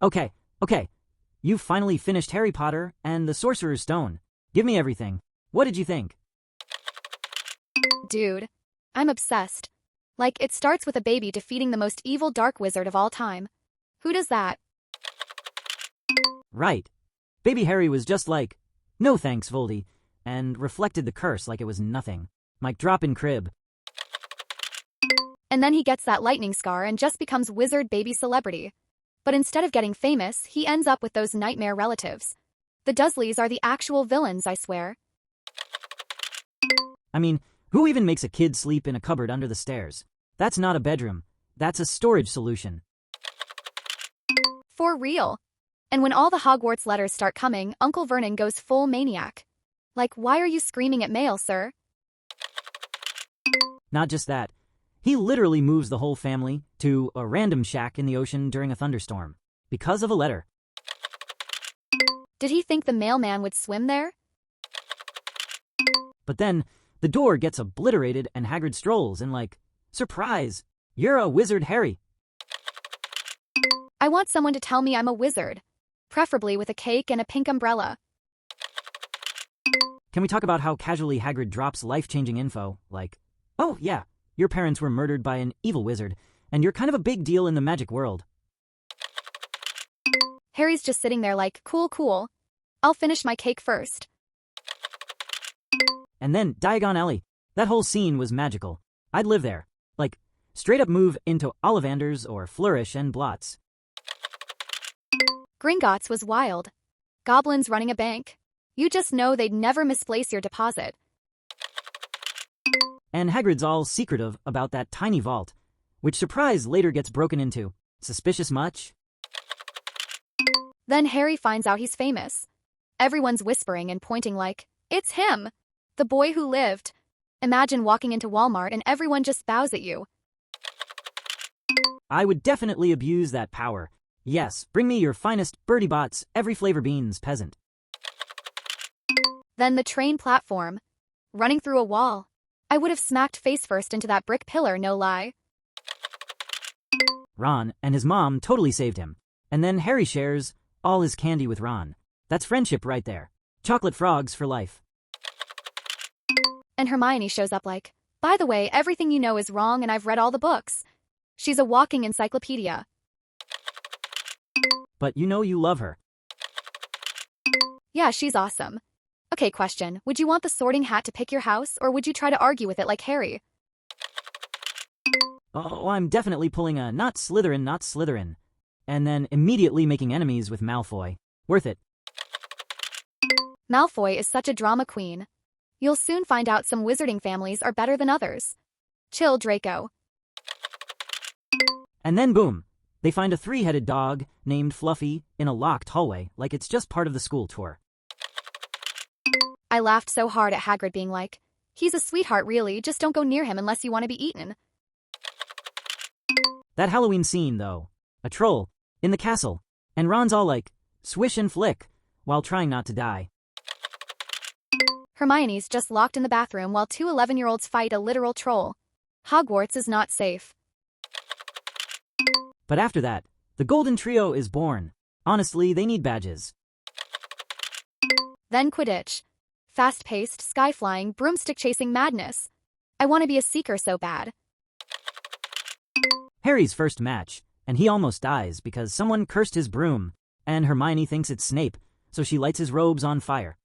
Okay, okay. You've finally finished Harry Potter and the Sorcerer's Stone. Give me everything. What did you think? Dude, I'm obsessed. Like, it starts with a baby defeating the most evil dark wizard of all time. Who does that? Right. Baby Harry was just like, no thanks, Voldy, and reflected the curse like it was nothing. Mic drop in crib. And then he gets that lightning scar and just becomes wizard baby celebrity. But instead of getting famous, he ends up with those nightmare relatives. The Dursleys are the actual villains, I swear. I mean, who even makes a kid sleep in a cupboard under the stairs? That's not a bedroom. That's a storage solution. For real. And when all the Hogwarts letters start coming, Uncle Vernon goes full maniac. Like, why are you screaming at mail, sir? Not just that. He literally moves the whole family to a random shack in the ocean during a thunderstorm. Because of a letter. Did he think the mailman would swim there? But then, the door gets obliterated and Hagrid strolls and like, surprise! You're a wizard, Harry! I want someone to tell me I'm a wizard. Preferably with a cake and a pink umbrella. Can we talk about how casually Hagrid drops life-changing info, like, oh yeah, your parents were murdered by an evil wizard, and you're kind of a big deal in the magic world. Harry's just sitting there like, cool. I'll finish my cake first. And then, Diagon Alley. That whole scene was magical. I'd live there. Like, straight up move into Ollivanders or Flourish and Blots. Gringotts was wild. Goblins running a bank. You just know they'd never misplace your deposit. And Hagrid's all secretive about that tiny vault, which surprise later gets broken into. Suspicious much? Then Harry finds out he's famous. Everyone's whispering and pointing like, it's him! The boy who lived. Imagine walking into Walmart and everyone just bows at you. I would definitely abuse that power. Yes, bring me your finest Birdie Bots, every flavor beans, peasant. Then the train platform. Running through a wall. I would have smacked face first into that brick pillar, no lie. Ron and his mom totally saved him. And then Harry shares all his candy with Ron. That's friendship right there. Chocolate frogs for life. And Hermione shows up like, by the way, everything you know is wrong and I've read all the books. She's a walking encyclopedia. But you know you love her. Yeah, she's awesome. Okay, question. Would you want the sorting hat to pick your house, or would you try to argue with it like Harry? Oh, I'm definitely pulling a not Slytherin. And then immediately making enemies with Malfoy. Worth it. Malfoy is such a drama queen. You'll soon find out some wizarding families are better than others. Chill, Draco. And then boom. They find a three-headed dog named Fluffy in a locked hallway like it's just part of the school tour. I laughed so hard at Hagrid being like, he's a sweetheart really, just don't go near him unless you want to be eaten. That Halloween scene, though. A troll. In the castle. And Ron's all like, swish and flick, while trying not to die. Hermione's just locked in the bathroom while two 11-year-olds fight a literal troll. Hogwarts is not safe. But after that, the Golden Trio is born. Honestly, they need badges. Then Quidditch. Fast-paced, sky-flying, broomstick-chasing madness. I want to be a seeker so bad. Harry's first match, and he almost dies because someone cursed his broom, and Hermione thinks it's Snape, so she lights his robes on fire.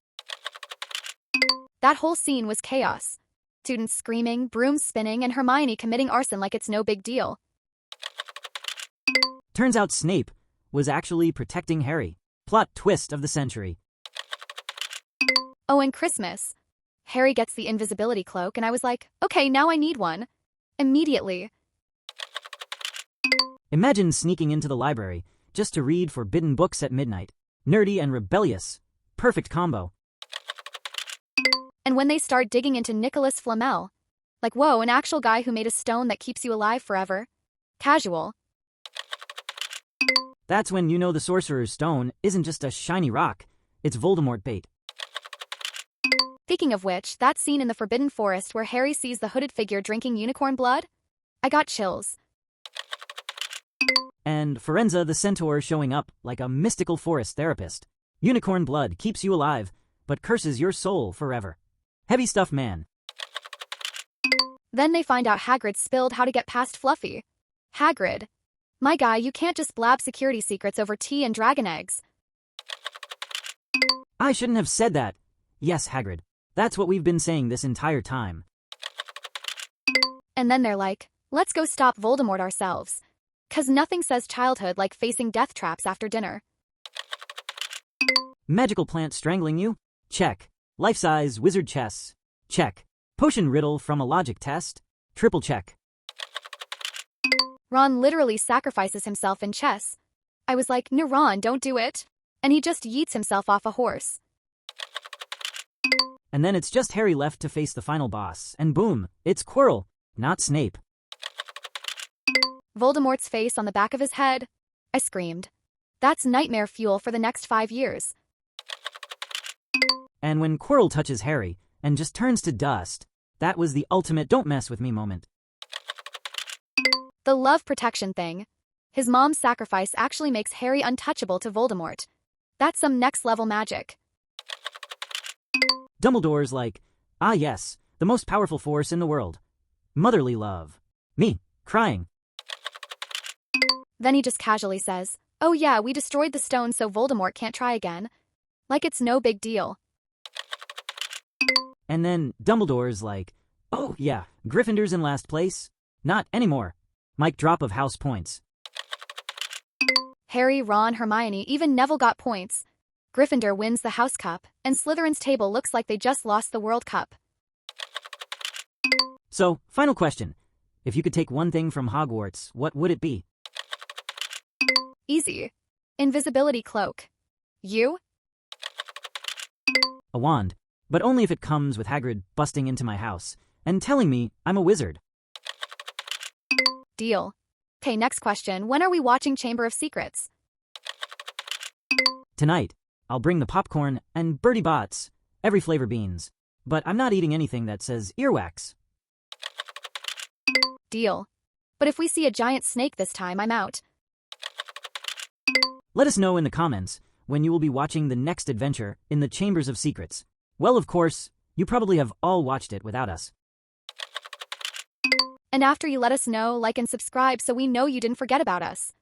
That whole scene was chaos. Students screaming, brooms spinning, and Hermione committing arson like it's no big deal. Turns out Snape was actually protecting Harry. Plot twist of the century. Oh, and Christmas. Harry gets the invisibility cloak, and I was like, okay, now I need one. Immediately. Imagine sneaking into the library just to read forbidden books at midnight. Nerdy and rebellious. Perfect combo. And when they start digging into Nicholas Flamel. Like, whoa, an actual guy who made a stone that keeps you alive forever. Casual. That's when you know the Sorcerer's Stone isn't just a shiny rock. It's Voldemort bait. Speaking of which, that scene in the Forbidden Forest where Harry sees the hooded figure drinking unicorn blood? I got chills. And Firenze the centaur showing up like a mystical forest therapist. Unicorn blood keeps you alive, but curses your soul forever. Heavy stuff, man. Then they find out Hagrid spilled how to get past Fluffy. Hagrid. My guy, you can't just blab security secrets over tea and dragon eggs. I shouldn't have said that. Yes, Hagrid. That's what we've been saying this entire time. And then they're like, let's go stop Voldemort ourselves. 'Cause nothing says childhood like facing death traps after dinner. Magical plant strangling you? Check. Life-size wizard chess? Check. Potion riddle from a logic test? Triple check. Ron literally sacrifices himself in chess. I was like, no, Ron, don't do it. And he just yeets himself off a horse. And then it's just Harry left to face the final boss, and boom, it's Quirrell, not Snape. Voldemort's face on the back of his head. I screamed. That's nightmare fuel for the next 5 years. And when Quirrell touches Harry and just turns to dust, that was the ultimate don't mess with me moment. The love protection thing. His mom's sacrifice actually makes Harry untouchable to Voldemort. That's some next-level magic. Dumbledore's like, ah yes, the most powerful force in the world. Motherly love. Me, crying. Then he just casually says, oh yeah, we destroyed the stone so Voldemort can't try again. Like it's no big deal. And then Dumbledore's like, oh yeah, Gryffindor's in last place? Not anymore. Mic drop of house points. Harry, Ron, Hermione, even Neville got points. Gryffindor wins the House Cup, and Slytherin's table looks like they just lost the World Cup. So, final question. If you could take one thing from Hogwarts, what would it be? Easy. Invisibility cloak. You? A wand. But only if it comes with Hagrid busting into my house and telling me I'm a wizard. Deal. Okay, next question. When are we watching Chamber of Secrets? Tonight. I'll bring the popcorn and Bertie Bott's, every flavor beans. But I'm not eating anything that says earwax. Deal. But if we see a giant snake this time, I'm out. Let us know in the comments when you will be watching the next adventure in the Chambers of Secrets. Well, of course, you probably have all watched it without us. And after you let us know, like and subscribe so we know you didn't forget about us.